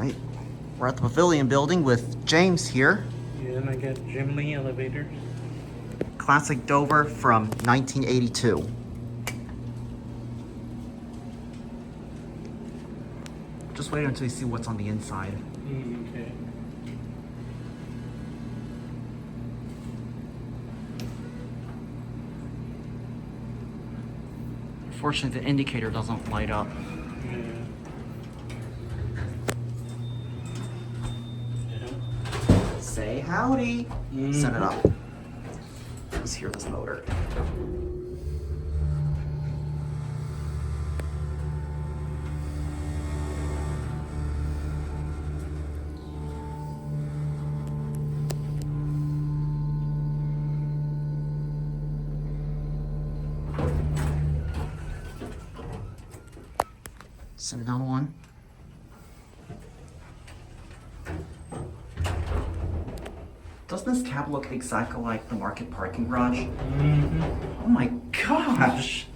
Alright, we're at the Pavillion building with James here. Yeah, and I got JimLiElevators. Classic Dover from 1982. Just wait until you see what's on the inside. Okay. Unfortunately, the indicator doesn't light up. Say howdy. Set it up. Let's hear this motor. Set it on one. Doesn't this cab look exactly like the market parking garage? Oh my gosh!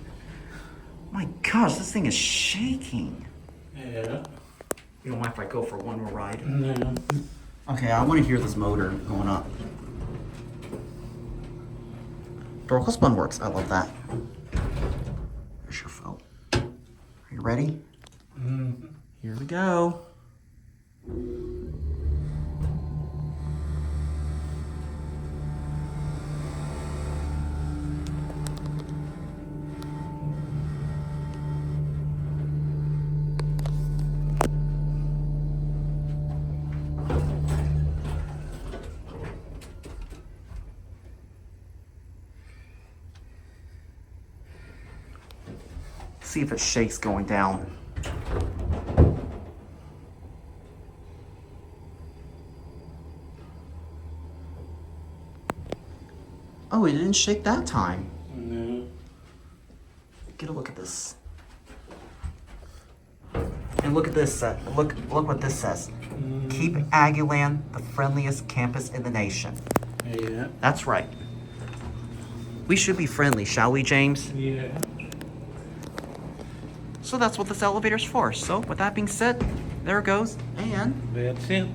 My gosh, this thing is shaking. Yeah. You don't mind if I go for one more ride? No. Okay, I want to hear this motor going up. Door close button works. I love that. There's your phone. Are you ready? Here we go. See if it shakes going down. Oh, it didn't shake that time. No. Get a look at this. And look at this. Look what this says. Keep Aggieland the friendliest campus in the nation. Yeah. That's right. We should be friendly, shall we, James? Yeah. So that's what this elevator's for. So with that being said, there it goes. And That's it.